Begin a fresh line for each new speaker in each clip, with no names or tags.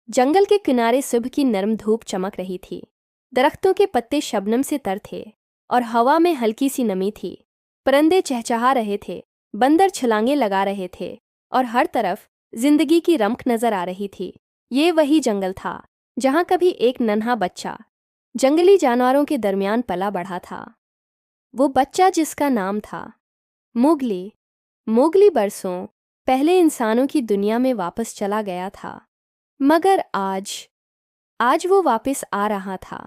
जंगल के किनारे सुबह की नरम धूप चमक रही थी। दरख्तों के पत्ते शबनम से तर थे और हवा में हल्की सी नमी थी। परिंदे चहचहा रहे थे, बंदर छलांगे लगा रहे थे और हर तरफ जिंदगी की रमक नजर आ रही थी। ये वही जंगल था जहाँ कभी एक नन्हा बच्चा जंगली जानवरों के दरमियान पला बढ़ा था। वो बच्चा जिसका नाम था मोगली। मोगली बरसों पहले इंसानों की दुनिया में वापस चला गया था, मगर आज आज वो वापस आ रहा था।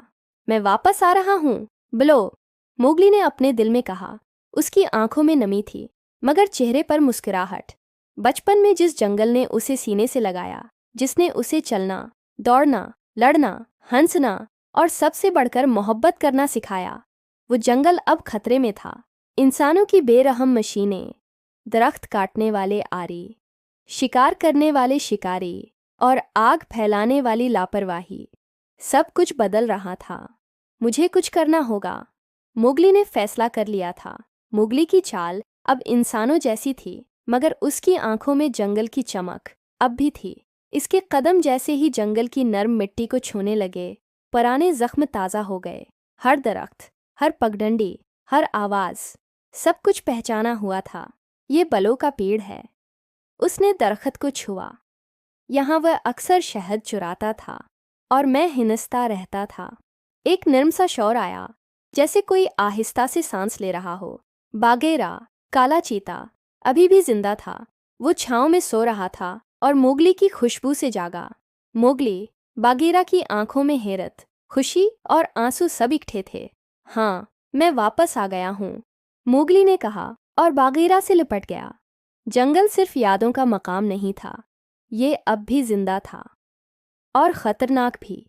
मैं वापस आ रहा हूँ, ब्लो, मोगली ने अपने दिल में कहा। उसकी आंखों में नमी थी, मगर चेहरे पर मुस्कुराहट। बचपन में जिस जंगल ने उसे सीने से लगाया, जिसने उसे चलना, दौड़ना, लड़ना, हंसना और सबसे बढ़कर मोहब्बत करना सिखाया, वो जंगल अब खतरे में था। इंसानों की बेरहम मशीनें, दरख्त काटने वाले आरी, शिकार करने वाले शिकारी और आग फैलाने वाली लापरवाही, सब कुछ बदल रहा था। मुझे कुछ करना होगा, मोगली ने फैसला कर लिया था। मोगली की चाल अब इंसानों जैसी थी, मगर उसकी आंखों में जंगल की चमक अब भी थी। इसके कदम जैसे ही जंगल की नर्म मिट्टी को छूने लगे, पुराने जख्म ताज़ा हो गए। हर दरख्त, हर पगडंडी, हर आवाज़, सब कुछ पहचाना हुआ था। ये बलों का पेड़ है। उसने दरख्त को छुआ। यहाँ वह अक्सर शहद चुराता था और मैं हिनस्ता रहता था। एक नर्म सा शोर आया, जैसे कोई आहिस्ता से सांस ले रहा हो। बागेरा, काला चीता, अभी भी जिंदा था। वो छांव में सो रहा था और मोगली की खुशबू से जागा। मोगली, बागेरा की आंखों में हैरत, खुशी और आंसू सब इकट्ठे थे। हाँ, मैं वापस आ गया हूँ, मोगली ने कहा और बागेरा से लिपट गया। जंगल सिर्फ यादों का मकाम नहीं था, ये अब भी जिंदा था और खतरनाक भी।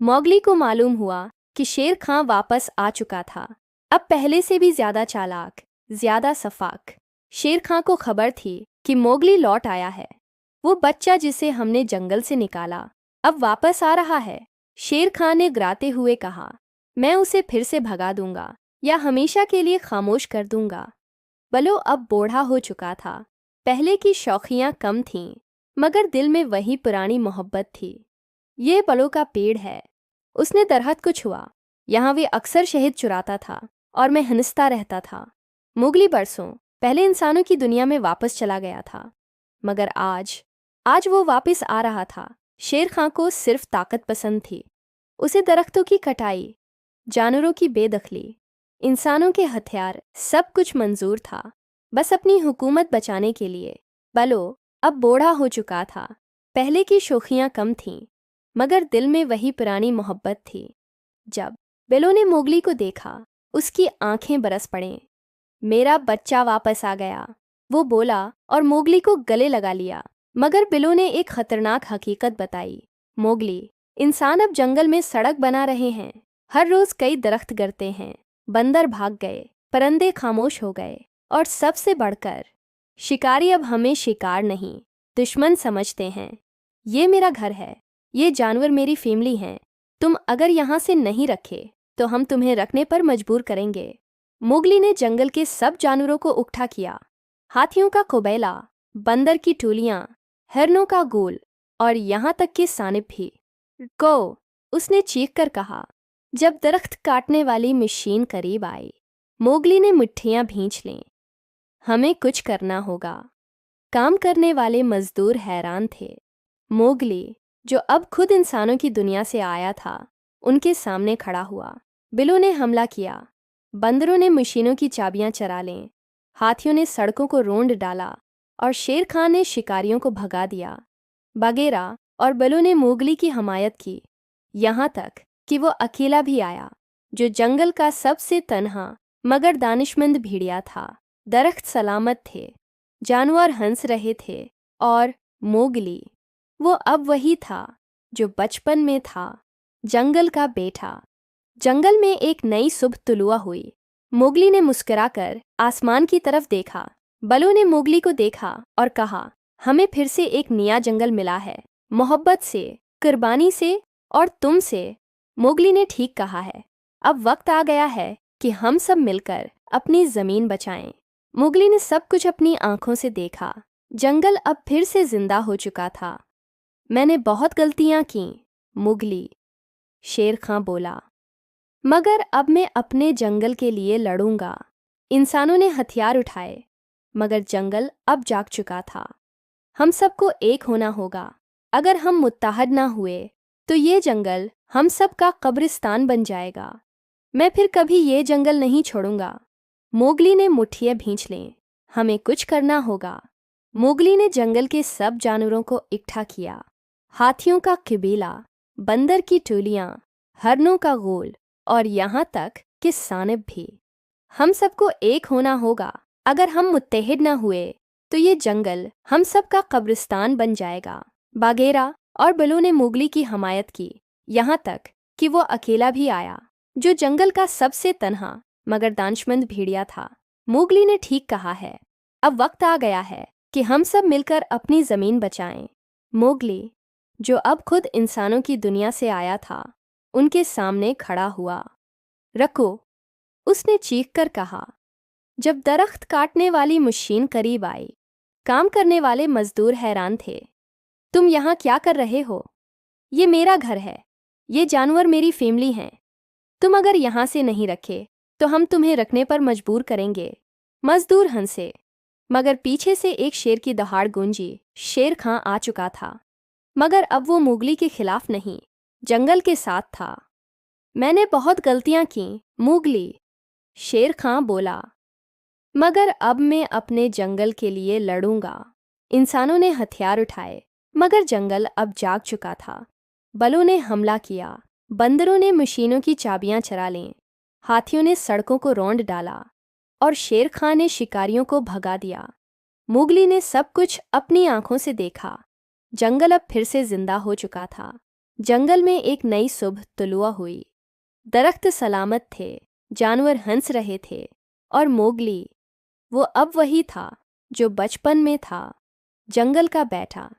मौगली को मालूम हुआ कि शेर खां वापस आ चुका था, अब पहले से भी ज्यादा चालाक, ज्यादा सफाक। शेर खां को खबर थी कि मोगली लौट आया है। वो बच्चा जिसे हमने जंगल से निकाला अब वापस आ रहा है, शेर खां ने गिराते हुए कहा। मैं उसे फिर से भगा दूंगा या हमेशा के लिए खामोश कर दूंगा। बलो अब बूढ़ा हो चुका था। पहले की शौखियां कम थीं, मगर दिल में वही पुरानी मोहब्बत थी। ये बलों का पेड़ है, उसने दरख्त को छुआ। यहाँ वे अक्सर शहद चुराता था और मैं हंसता रहता था। मुगली बरसों पहले इंसानों की दुनिया में वापस चला गया था, मगर आज वो वापस आ रहा था। शेर खां को सिर्फ ताकत पसंद थी। उसे दरख्तों की कटाई, जानवरों की बेदखली, इंसानों के हथियार, सब कुछ मंजूर था, बस अपनी हुकूमत बचाने के लिए। बलो अब बूढ़ा हो चुका था। पहले की शोखियां कम थीं, मगर दिल में वही पुरानी मोहब्बत थी। जब बेलो ने मोगली को देखा, उसकी आंखें बरस पड़ीं। मेरा बच्चा वापस आ गया, वो बोला और मोगली को गले लगा लिया। मगर बिलो ने एक खतरनाक हकीकत बताई। मोगली, इंसान अब जंगल में सड़क बना रहे हैं। हर रोज कई दरख्त गिरते हैं, बंदर भाग गए, परिंदे खामोश हो गए और सबसे बढ़कर शिकारी अब हमें शिकार नहीं, दुश्मन समझते हैं। ये मेरा घर है, ये जानवर मेरी फैमिली हैं। तुम अगर यहाँ से नहीं रखे तो हम तुम्हें रखने पर मजबूर करेंगे। मोगली ने जंगल के सब जानवरों को इकट्ठा किया, हाथियों का कुबैला, बंदर की टोलियां, हिरनों का गोल और यहाँ तक कि सानिप भी। गो, उसने चीख कर कहा। जब दरख्त काटने वाली मशीन करीब आई, मोगली ने मुट्ठियां भींच लीं। हमें कुछ करना होगा। काम करने वाले मजदूर हैरान थे। मोगली, जो अब खुद इंसानों की दुनिया से आया था, उनके सामने खड़ा हुआ। बिलो ने हमला किया। बंदरों ने मशीनों की चाबियां चरा लें, हाथियों ने सड़कों को रोंद डाला और शेर खां ने शिकारियों को भगा दिया। बागेरा और बलो ने मोगली की हमायत की, यहाँ तक कि वो अकेला भी आया, जो जंगल का सबसे तन्हा मगर दानिशमंद भेड़िया था। दरख्त सलामत थे, जानवर हंस रहे थे और मोगली, वो अब वही था जो बचपन में था, जंगल का बेटा। जंगल में एक नई सुबह तुलुआ हुई। मोगली ने मुस्कुराकर आसमान की तरफ देखा। बलो ने मोगली को देखा और कहा, हमें फिर से एक नया जंगल मिला है, मोहब्बत से, कुर्बानी से और तुमसे। मोगली ने ठीक कहा है, अब वक्त आ गया है कि हम सब मिलकर अपनी जमीन बचाएं। मोगली ने सब कुछ अपनी आंखों से देखा। जंगल अब फिर से जिंदा हो चुका था। मैंने बहुत गलतियां की, मुगली, शेर खां बोला। मगर अब मैं अपने जंगल के लिए लड़ूंगा। इंसानों ने हथियार उठाए, मगर जंगल अब जाग चुका था। हम सबको एक होना होगा। अगर हम मुत्तहद ना हुए तो ये जंगल हम सब का कब्रिस्तान बन जाएगा। मैं फिर कभी ये जंगल नहीं छोड़ूंगा। मोगली ने मुट्ठियां भींच लें। हमें कुछ करना होगा। मोगली ने जंगल के सब जानवरों को इकट्ठा किया। हाथियों का कबीला, बंदर की टोलियां, हरनों का गोल और यहाँ तक कि सानिब भी। हम सबको एक होना होगा। अगर हम मुत्तहिद ना हुए तो ये जंगल हम सब का कब्रिस्तान बन जाएगा। बागेरा और बलू ने मोगली की हमायत की, यहाँ तक कि वो अकेला भी आया, जो जंगल का सबसे तन्हा मगर दानशमंद भेड़िया था। मोगली ने ठीक कहा है, अब वक्त आ गया है कि हम सब मिलकर अपनी ज़मीन बचाएं। मोगली, जो अब खुद इंसानों की दुनिया से आया था, उनके सामने खड़ा हुआ। रखो, उसने चीख कर कहा। जब दरख्त काटने वाली मशीन करीब आई, काम करने वाले मजदूर हैरान थे। तुम यहाँ क्या कर रहे हो? ये मेरा घर है, ये जानवर मेरी फैमिली हैं। तुम अगर यहाँ से नहीं रखे तो हम तुम्हें रखने पर मजबूर करेंगे। मजदूर हंसे, मगर पीछे से एक शेर की दहाड़ गूंजी। शेर खां आ चुका था, मगर अब वो मोगली के खिलाफ नहीं, जंगल के साथ था। मैंने बहुत गलतियां की, मोगली, शेर खां बोला, मगर अब मैं अपने जंगल के लिए लड़ूंगा। इंसानों ने हथियार उठाए, मगर जंगल अब जाग चुका था। बलों ने हमला किया, बंदरों ने मशीनों की चाबियां चरा लीं, हाथियों ने सड़कों को रौंद डाला और शेर खां ने शिकारियों को भगा दिया। मोगली ने सब कुछ अपनी आंखों से देखा। जंगल अब फिर से जिंदा हो चुका था। जंगल में एक नई सुबह तुलुआ हुई। दरख्त सलामत थे, जानवर हंस रहे थे और मोगली, वो अब वही था जो बचपन में था, जंगल का बैठा।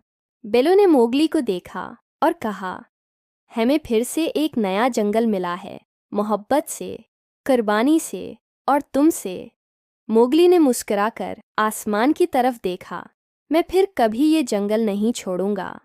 बेलो ने मोगली को देखा और कहा, हमें फिर से एक नया जंगल मिला है, मोहब्बत से, कुर्बानी से और तुमसे। मोगली ने मुस्कुराकर आसमान की तरफ देखा। मैं फिर कभी ये जंगल नहीं छोड़ूंगा।